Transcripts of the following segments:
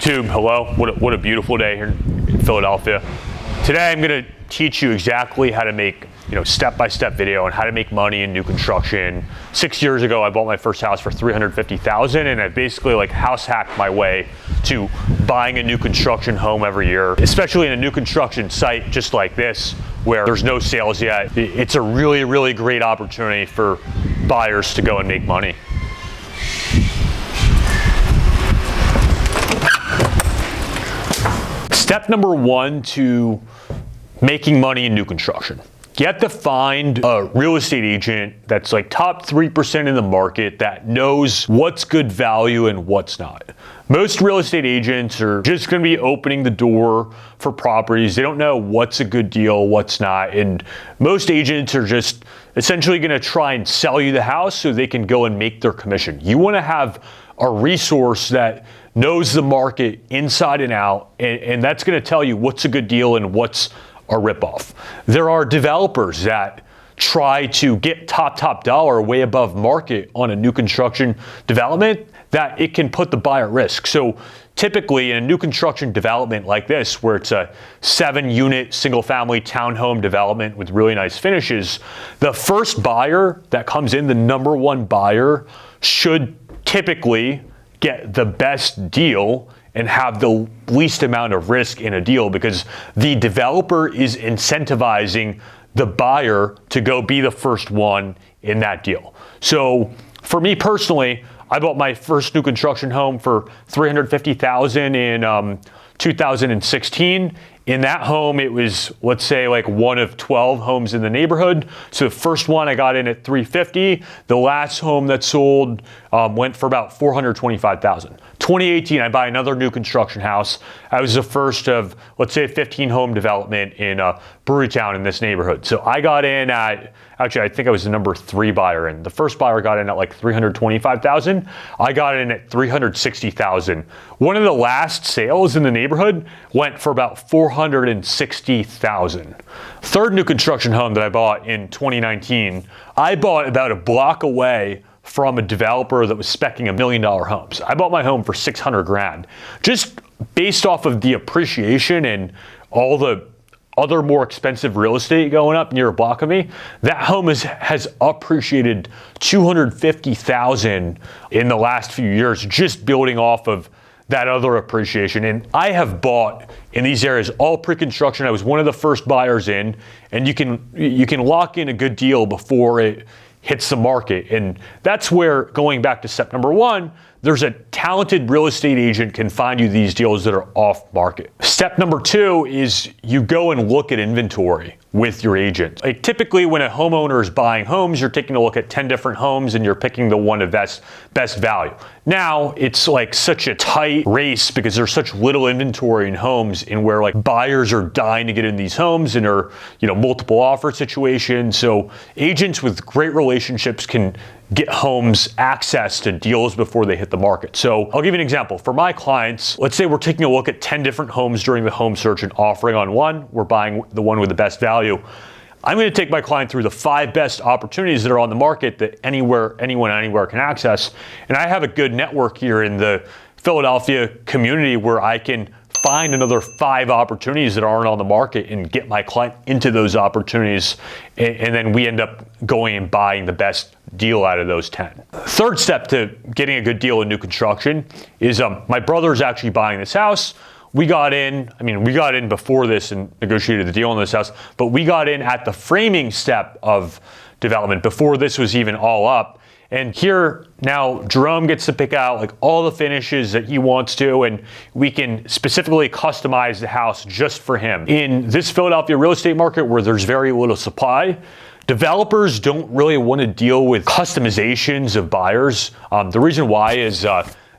YouTube, hello. What a beautiful day here in Philadelphia. Today I'm going to teach you exactly how to make, step-by-step video on how to make money in new construction. 6 years ago, I bought my first house for $350,000, and I basically house hacked my way to buying a new construction home every year, especially in a new construction site just like this, where there's no sales yet. It's a really, really great opportunity for buyers to go and make money. Step number one to making money in new construction. You have to find a real estate agent that's top 3% in the market that knows what's good value and what's not. Most real estate agents are just going to be opening the door for properties. They don't know what's a good deal, what's not. And most agents are just essentially going to try and sell you the house so they can go and make their commission. You want to have a resource that knows the market inside and out, and that's going to tell you what's a good deal and what's a ripoff. There are developers that try to get top dollar way above market on a new construction development that it can put the buyer at risk. So typically in a new construction development like this, where it's a 7-unit single-family townhome development with really nice finishes, the first buyer that comes in, the number one buyer, should typically get the best deal and have the least amount of risk in a deal, because the developer is incentivizing the buyer to go be the first one in that deal. So for me personally, I bought my first new construction home for $350,000 in 2016. In that home, it was, let's say, one of 12 homes in the neighborhood. So the first one I got in at $350,000. The last home that sold went for about $425,000. 2018, I buy another new construction house. I was the first of, let's say, a 15-home development in Brewerytown in this neighborhood. So I got in at, actually, I think I was the number 3 buyer in. The first buyer got in at $325,000. I got in at $360,000. One of the last sales in the neighborhood went for about $460,000. Third new construction home that I bought in 2019, I bought about a block away from a developer that was speccing $1 million homes. I bought my home for $600,000, just based off of the appreciation and all the other more expensive real estate going up near a block of me. That home has appreciated $250,000 in the last few years, just building off of that other appreciation. And I have bought in these areas all pre-construction. I was one of the first buyers in, and you can lock in a good deal before it hits the market. And that's where, going back to step number one, there's a talented real estate agent can find you these deals that are off market. Step number two is you go and look at inventory with your agent. Typically when a homeowner is buying homes, you're taking a look at 10 different homes and you're picking the one of best value. Now it's such a tight race because there's such little inventory in homes, and where buyers are dying to get in these homes and are, multiple offer situations. So agents with great relationships can get homes access to deals before they hit the market. So I'll give you an example. For my clients, let's say we're taking a look at 10 different homes during the home search and offering on one. We're buying the one with the best value. I'm going to take my client through the 5 best opportunities that are on the market that anyone anywhere can access. And I have a good network here in the Philadelphia community where I can find another 5 opportunities that aren't on the market and get my client into those opportunities. And then we end up going and buying the best deal out of those 10. Third step to getting a good deal in new construction is my brother's actually buying this house. We got in before this and negotiated the deal on this house, but we got in at the framing step of development before this was even all up. And here now Jerome gets to pick out all the finishes that he wants to, and we can specifically customize the house just for him. In this Philadelphia real estate market where there's very little supply, developers don't really want to deal with customizations of buyers. The reason why is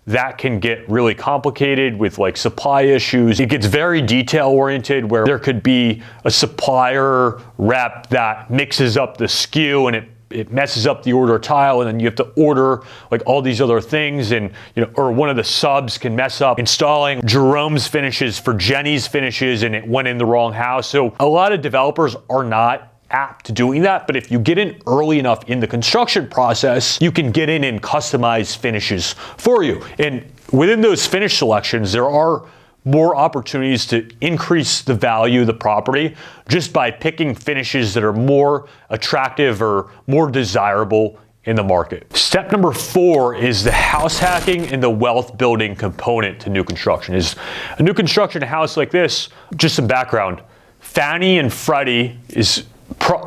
that can get really complicated with supply issues. It gets very detail oriented, where there could be a supplier rep that mixes up the SKU and it messes up the order tile, and then you have to order all these other things, and or one of the subs can mess up installing Jerome's finishes for Jenny's finishes and it went in the wrong house. So a lot of developers are not apt to doing that, but if you get in early enough in the construction process, you can get in and customize finishes for you. And within those finish selections, there are more opportunities to increase the value of the property just by picking finishes that are more attractive or more desirable in the market. Step number 4 is the house hacking and the wealth building component to new construction. Is a new construction house like this, just some background, Fannie and Freddie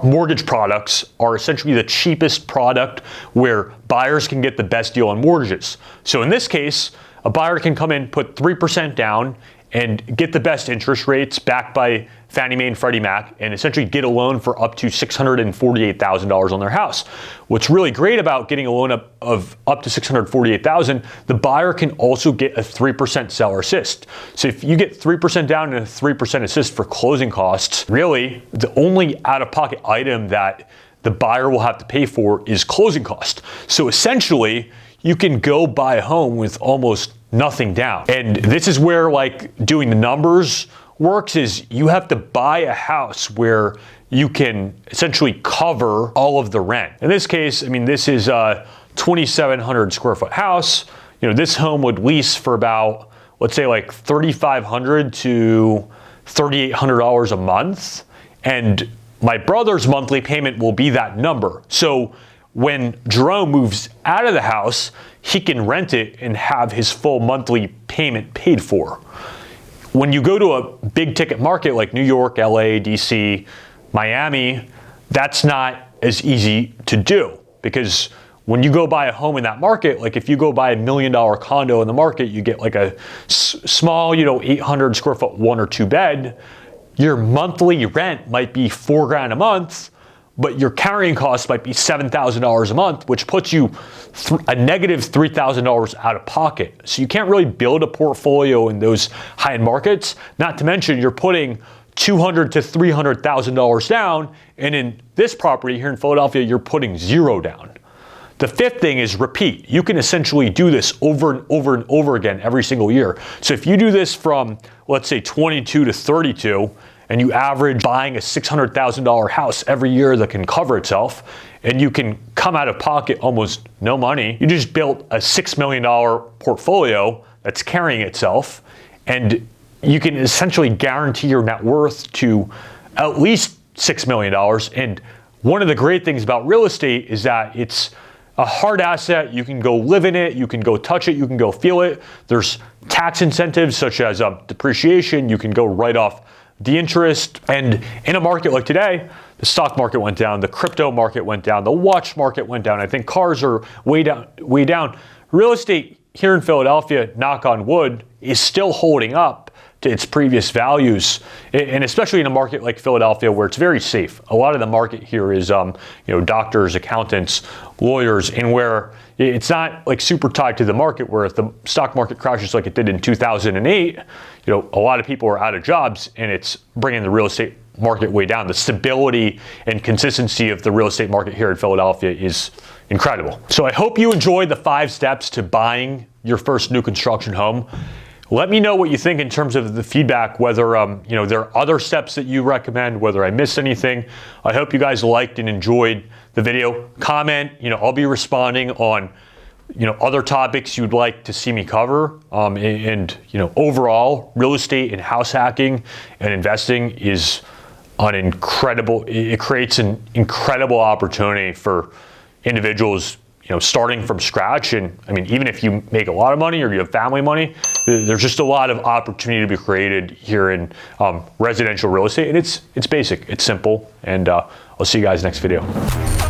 mortgage products are essentially the cheapest product where buyers can get the best deal on mortgages. So in this case, a buyer can come in, put 3% down, and get the best interest rates backed by Fannie Mae and Freddie Mac, and essentially get a loan for up to $648,000 on their house. What's really great about getting a loan of up to $648,000, the buyer can also get a 3% seller assist. So if you get 3% down and a 3% assist for closing costs, really the only out-of-pocket item that the buyer will have to pay for is closing cost. So essentially, you can go buy a home with almost nothing down. And this is where like doing the numbers works, is you have to buy a house where you can essentially cover all of the rent. In this case, I mean, this is a 2,700 square foot house. You know, this home would lease for about, let's say like $3,500 to $3,800 a month. And my brother's monthly payment will be that number. So when Jerome moves out of the house, he can rent it and have his full monthly payment paid for. When you go to a big ticket market like New York, LA, DC, Miami, that's not as easy to do, because when you go buy a home in that market, like if you go buy $1 million condo in the market, you get like a small, 800 square foot 1 or 2 bed. Your monthly rent might be $4,000 a month, but your carrying costs might be $7,000 a month, which puts you a negative $3,000 out of pocket. So you can't really build a portfolio in those high-end markets. Not to mention you're putting $200,000 to $300,000 down, and in this property here in Philadelphia, you're putting $0 down. The fifth thing is repeat. You can essentially do this over and over and over again every single year. So if you do this from, let's say, 22 to 32, and you average buying a $600,000 house every year that can cover itself, and you can come out of pocket almost no money, you just built a $6 million portfolio that's carrying itself, and you can essentially guarantee your net worth to at least $6 million. And one of the great things about real estate is that it's a hard asset. You can go live in it, you can go touch it, you can go feel it. There's tax incentives such as depreciation. You can go write off the interest. And in a market like today, the stock market went down, the crypto market went down, the watch market went down. I think cars are way down. Real estate here in Philadelphia, knock on wood, is still holding up to its previous values, and especially in a market like Philadelphia where it's very safe. A lot of the market here is doctors, accountants, lawyers, and where it's not like super tied to the market, where if the stock market crashes like it did in 2008, a lot of people are out of jobs, and it's bringing the real estate market way down. The stability and consistency of the real estate market here in Philadelphia is incredible. So I hope you enjoyed the 5 steps to buying your first new construction home. Let me know what you think in terms of the feedback, whether there are other steps that you recommend, whether I missed anything. I hope you guys liked and enjoyed the video. Comment, I'll be responding on other topics you'd like to see me cover. Overall, real estate and house hacking and investing is it creates an incredible opportunity for individuals starting from scratch. And I mean, even if you make a lot of money or you have family money, there's just a lot of opportunity to be created here in residential real estate. And it's basic, it's simple. And I'll see you guys next video.